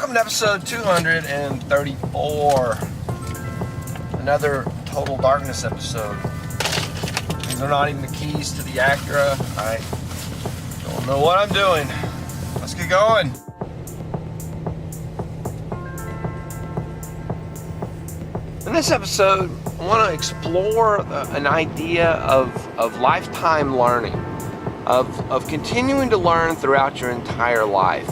Welcome to episode 234. Another Total Darkness episode. These are not even the keys to the Acura. I don't know what I'm doing. Let's get going. In this episode, I want to explore an idea of lifetime learning, of continuing to learn throughout your entire life.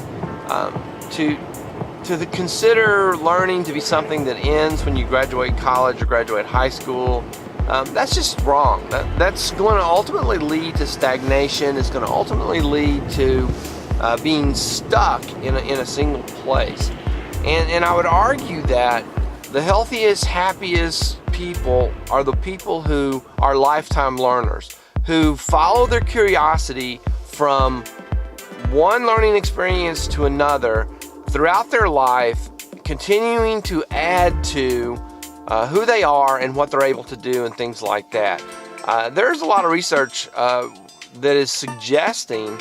To consider learning to be something that ends when you graduate college or graduate high school, that's just wrong. That's going to ultimately lead to stagnation. It's going to ultimately lead to being stuck in a single place. And I would argue that the healthiest, happiest people are the people who are lifetime learners, who follow their curiosity from one learning experience to another throughout their life, continuing to add to who they are and what they're able to do and things like that. There's a lot of research that is suggesting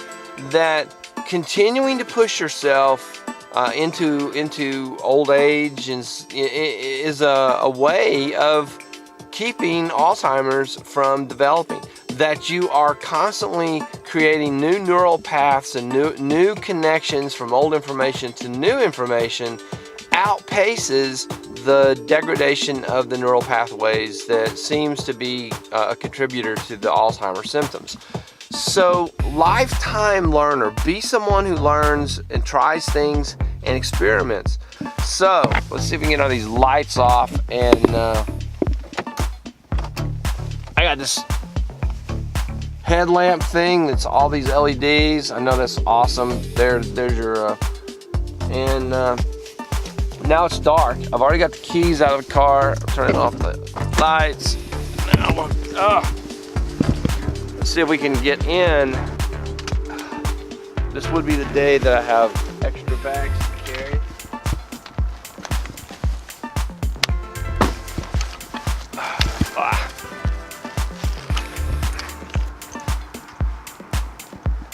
that continuing to push yourself into old age is a way of keeping Alzheimer's from developing. That you are constantly creating new neural paths and new connections from old information to new information outpaces the degradation of the neural pathways that seems to be a contributor to the Alzheimer's symptoms. So, lifetime learner, be someone who learns and tries things and experiments. So, let's see if we can get all these lights off. And I got this headlamp thing that's all these LEDs. I know that's awesome. There's your and now it's dark. I've already got the keys out of the car. I'm turning off the lights. Now let's see if we can get in. This would be the day that I have extra bags to carry.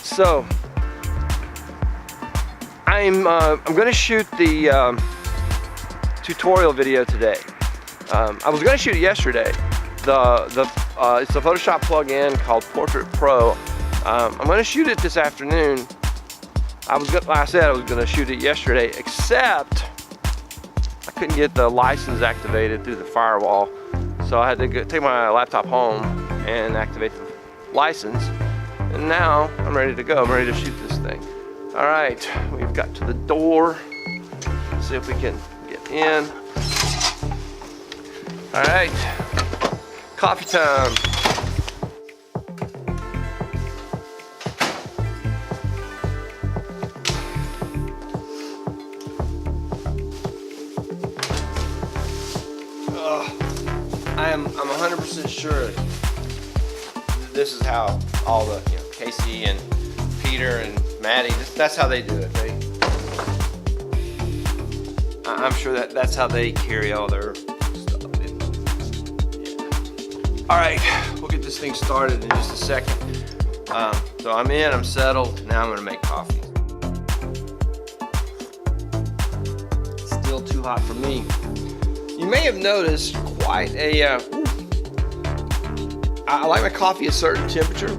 So I'm going to shoot the tutorial video today. I was going to shoot it yesterday. It's a Photoshop plugin called Portrait Pro. I'm going to shoot it this afternoon. Like I said, I was going to shoot it yesterday, except I couldn't get the license activated through the firewall, so I had to take my laptop home and activate the license. And now I'm ready to go. I'm ready to shoot this thing. All right, we've got to the door. Let's see if we can get in. All right, coffee time. I'm 100% sure this is how all the Casey and Peter and Maddie, that's how they do it. I'm sure that's how they carry all their stuff. All right, we'll get this thing started in just a second. So I'm in, I'm settled. Now I'm gonna make coffee. It's still too hot for me. You may have noticed quite a, I like my coffee at a certain temperature.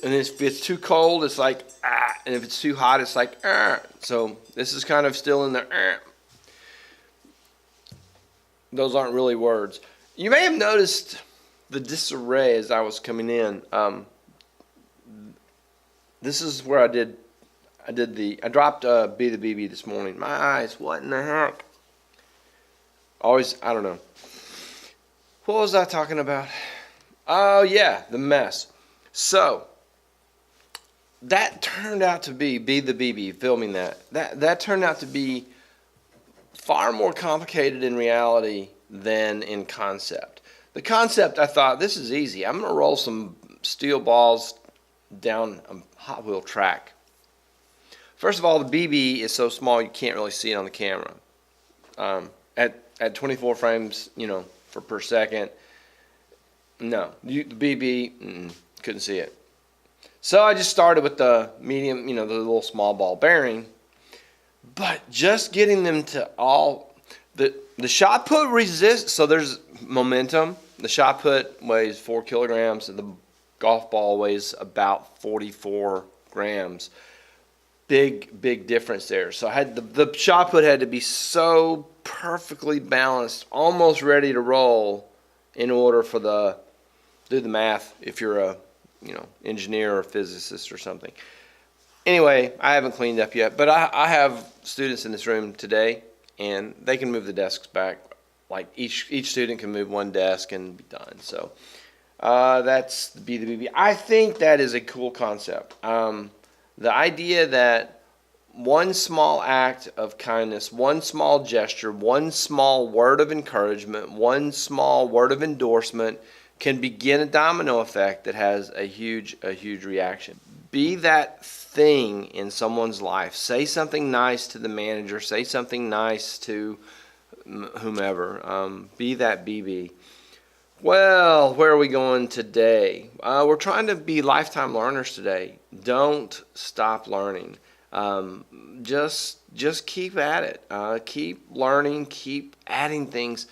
And if it's too cold, it's like, and if it's too hot, it's like, So this is kind of still in the, Those aren't really words. You may have noticed the disarray as I was coming in. This is where I dropped Be the BB this morning. My eyes, what in the heck? Always, I don't know. What was I talking about? Oh yeah, the mess. So that turned out to be the BB, filming that turned out to be far more complicated in reality than in concept. The concept, I thought, this is easy. I'm going to roll some steel balls down a Hot Wheel track. First of all, the BB is so small you can't really see it on the camera. At 24 frames, per second, no, the BB, couldn't see it. So I just started with the medium, the little small ball bearing. But just getting them to all, the shot put resist, so there's momentum. The shot put weighs 4 kilograms, and the golf ball weighs about 44 grams. Big difference there. So I had the shot put had to be so perfectly balanced, almost ready to roll, in order for do the math if you're a engineer or physicist or something. Anyway, I haven't cleaned up yet, but I have students in this room today, and they can move the desks back. Like each student can move one desk and be done. So that's the Be the BB. I think that is a cool concept. The idea that one small act of kindness, one small gesture, one small word of encouragement, one small word of endorsement can begin a domino effect that has a huge reaction. Be that thing in someone's life. Say something nice to the manager. Say something nice to whomever. Be that BB. Well, where are we going today? We're trying to be lifetime learners today. Don't stop learning. Just keep at it. Keep learning. Keep adding things.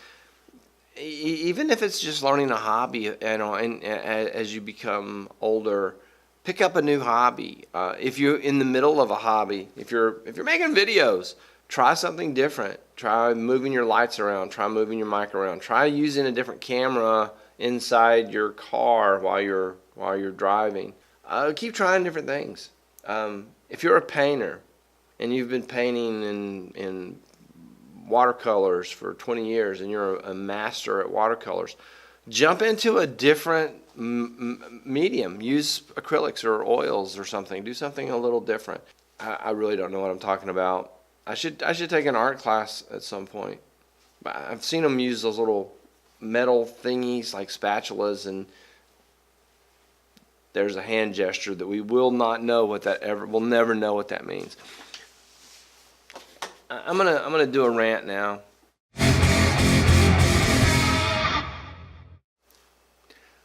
Even if it's just learning a hobby, and as you become older, pick up a new hobby. If you're in the middle of a hobby, if you're making videos, try something different. Try moving your lights around. Try moving your mic around. Try using a different camera inside your car while you're driving. Keep trying different things. If you're a painter and you've been painting in watercolors for 20 years and you're a master at watercolors, jump into a different medium. Use acrylics or oils or something. Do something a little different. I really don't know what I'm talking about. I should take an art class at some point. I've seen them use those little metal thingies like spatulas, and there's a hand gesture that we will not know what that we'll never know what that means. I'm gonna do a rant now.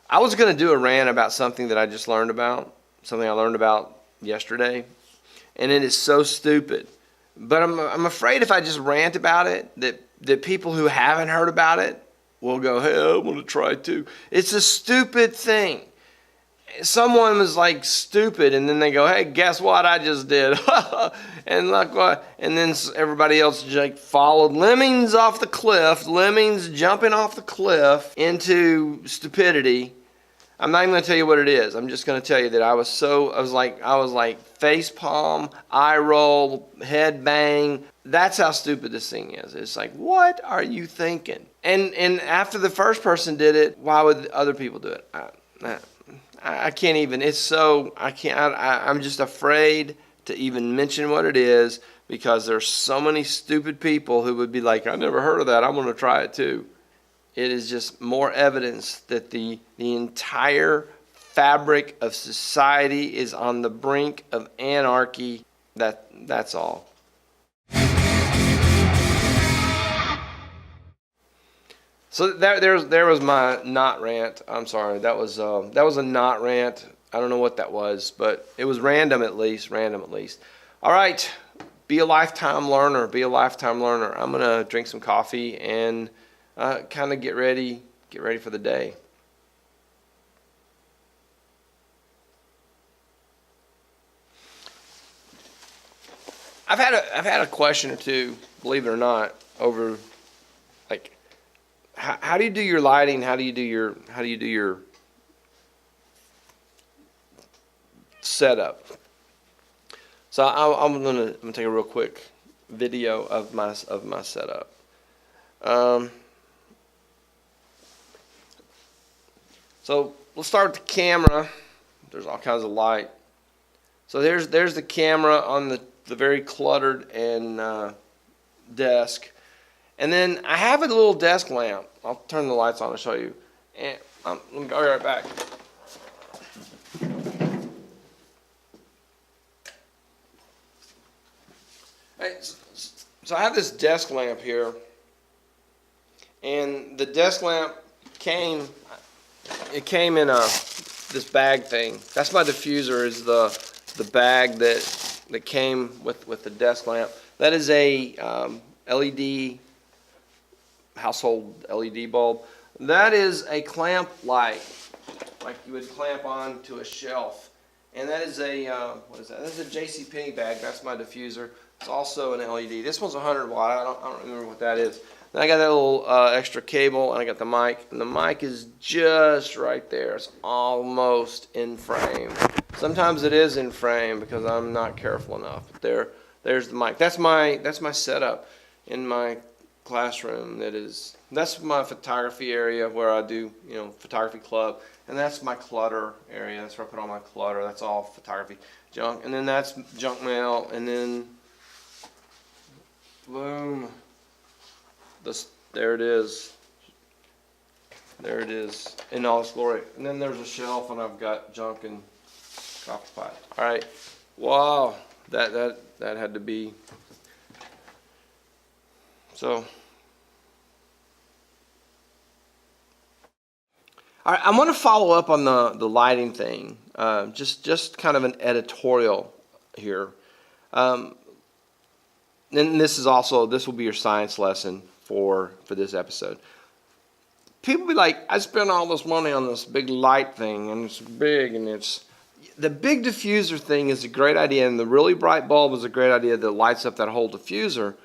I was gonna do a rant about something that I just learned about, something I learned about yesterday, and it is so stupid. But I'm afraid if I just rant about it, that people who haven't heard about it will go, hey, I want to try it too. It's a stupid thing. Someone was like stupid, and then they go, hey, guess what I just did? And look what, and then everybody else just followed. Lemmings off the cliff, lemmings jumping off the cliff into stupidity. I'm not even going to tell you what it is. I'm just going to tell you that I was like face palm, eye roll, head bang. That's how stupid this thing is. It's like, what are you thinking? And after the first person did it, why would other people do it? I can't even. It's so I can't. I'm just afraid to even mention what it is because there's so many stupid people who would be like, I never heard of that. I'm going to try it too. It is just more evidence that the entire fabric of society is on the brink of anarchy. That's all. So there was my not rant. I'm sorry. That was a not rant. I don't know what that was, but it was random at least. All right. Be a lifetime learner. Be a lifetime learner. I'm gonna drink some coffee and kind of get ready for the day. I've had a question or two, believe it or not, over like how do you do your lighting? How do you do your setup? So I'm gonna take a real quick video of my setup. So let's start with the camera. There's all kinds of light. So there's the camera on the very cluttered and desk. And then I have a little desk lamp. I'll turn the lights on to show you. And let me go right back. So I have this desk lamp here. And the desk lamp came in this bag thing. That's my diffuser, is the bag that that came with the desk lamp. That is a LED, household LED bulb. That is a clamp light, like you would clamp on to a shelf. And that is a, what is that? That's a JCPenney bag. That's my diffuser. It's also an LED. This one's 100 watt. I don't remember what that is. Then I got that little extra cable, and I got the mic. And the mic is just right there. It's almost in frame. Sometimes it is in frame because I'm not careful enough. But there's the mic. That's my setup in my classroom. That's my photography area where I do, photography club. And that's my clutter area. That's where I put all my clutter. That's all photography junk. And then that's junk mail. And then, boom. There it is. There it is in all its glory. And then there's a shelf, and I've got junk and copper pipe. All right. Wow. That had to be. So. All right, I want to follow up on the lighting thing, just kind of an editorial here. And this will be your science lesson for this episode. People be like, I spent all this money on this big light thing, and it's big, and the big diffuser thing is a great idea, and the really bright bulb is a great idea that lights up that whole diffuser.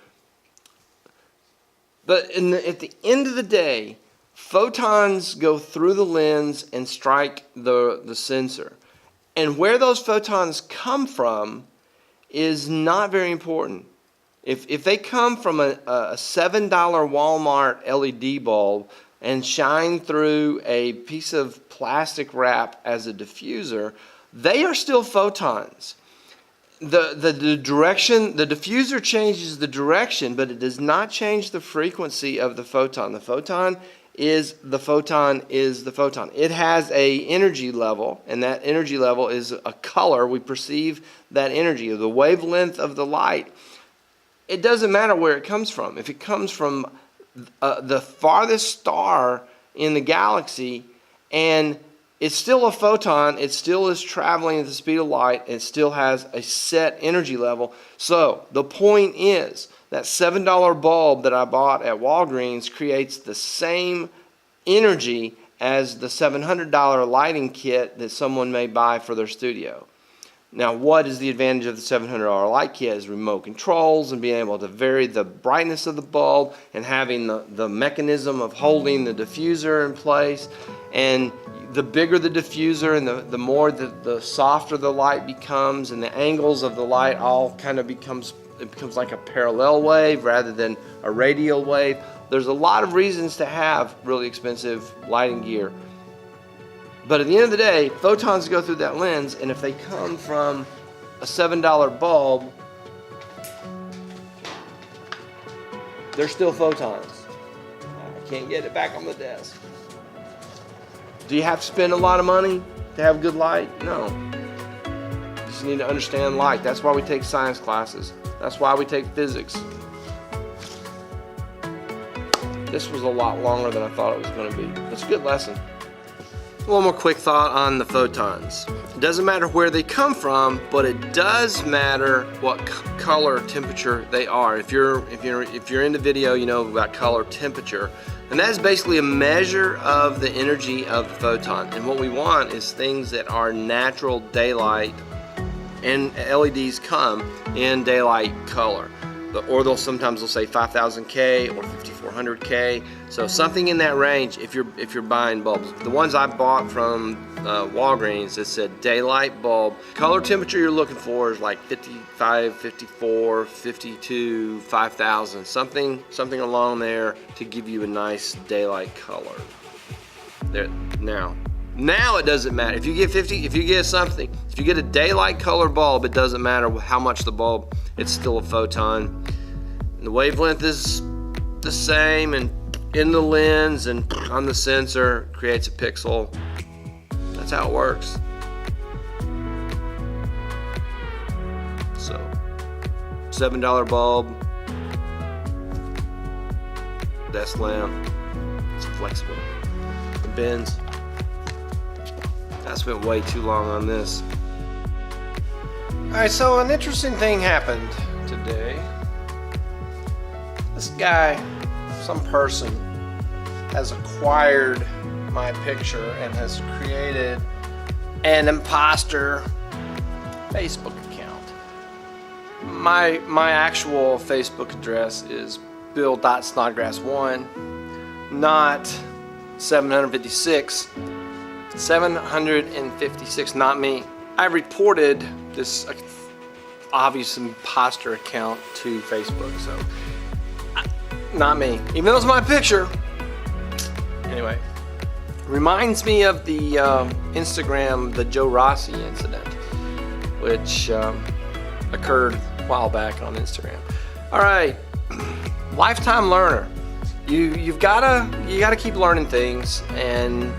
But at the end of the day, photons go through the lens and strike the sensor. And where those photons come from is not very important. If they come from a $7 Walmart LED bulb and shine through a piece of plastic wrap as a diffuser, they are still photons. The direction, the diffuser changes the direction, but it does not change the frequency of the photon. The photon is the photon is the photon. It has a energy level, and that energy level is a color. We perceive that energy, the wavelength of the light. It doesn't matter where it comes from. If it comes from the farthest star in the galaxy, and it's still a photon, it still is traveling at the speed of light, and it still has a set energy level. So the point is, that $7 bulb that I bought at Walgreens creates the same energy as the $700 lighting kit that someone may buy for their studio. Now, what is the advantage of the $700 light kit? Is remote controls and being able to vary the brightness of the bulb and having the mechanism of holding the diffuser in place. And the bigger the diffuser and the more the softer the light becomes, and the angles of the light all kind of becomes like a parallel wave rather than a radial wave. There's a lot of reasons to have really expensive lighting gear. But at the end of the day, photons go through that lens, and if they come from a $7 bulb, they're still photons. I can't get it back on the desk. Do you have to spend a lot of money to have good light? No. You just need to understand light. That's why we take science classes. That's why we take physics. This was a lot longer than I thought it was going to be. It's a good lesson. One more quick thought on the photons. It doesn't matter where they come from, but it does matter what color temperature they are. If you're into video, you know about color temperature. And that is basically a measure of the energy of the photon. And what we want is things that are natural daylight, and LEDs come in daylight color. Or sometimes they'll say 5000K or 5400K. So something in that range if you're buying bulbs. The ones I bought from Walgreens, it said daylight bulb. Color temperature you're looking for is like 55, 54, 52, 5000, something along there to give you a nice daylight color. There now it doesn't matter. If you get if you get a daylight color bulb, it doesn't matter how much the bulb, it's still a photon. And the wavelength is the same, and in the lens and on the sensor creates a pixel. That's how it works. So, $7 bulb, desk lamp, it's flexible. It bends. I spent way too long on this. Alright, so an interesting thing happened today. This guy, some person, has acquired my picture and has created an imposter Facebook account. My actual Facebook address is bill.snodgrass1, not 756. 756, not me. I reported this obvious imposter account to Facebook, so not me. Even though it's my picture. Anyway, reminds me of the Instagram, the Joe Rossi incident, which occurred a while back on Instagram. All right, lifetime learner. You gotta keep learning things and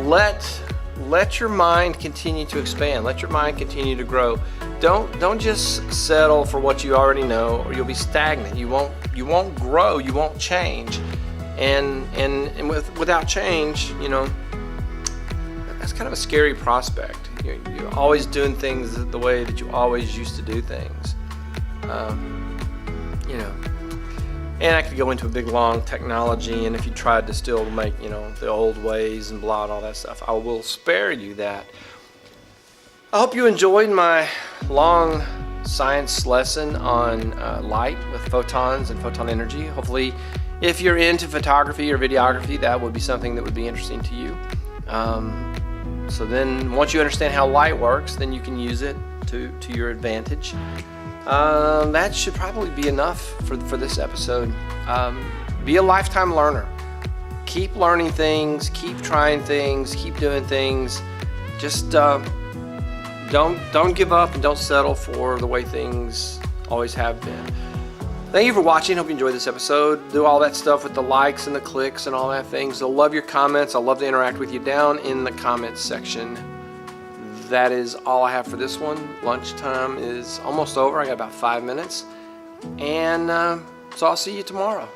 let your mind continue to expand. Let your mind continue to grow. Don't just settle for what you already know, or you'll be stagnant. You won't grow. You won't change. And without change, you know, that's kind of a scary prospect. You're always doing things the way that you always used to do things. You know. And I could go into a big long technology, and if you tried to still make, you know, the old ways and blah and all that stuff, I will spare you that. I hope you enjoyed my long science lesson on light with photons and photon energy. Hopefully, if you're into photography or videography, that would be something that would be interesting to you. So then, once you understand how light works, then you can use it to your advantage. That should probably be enough for this episode. Be a lifetime learner. Keep learning things, keep trying things, keep doing things. Just don't give up and don't settle for the way things always have been. Thank you for watching. Hope you enjoyed this episode. Do all that stuff with the likes and the clicks and all that things. I love your comments. I love to interact with you down in the comments section. That is all I have for this one. Lunchtime is almost over. I got about 5 minutes. And so I'll see you tomorrow.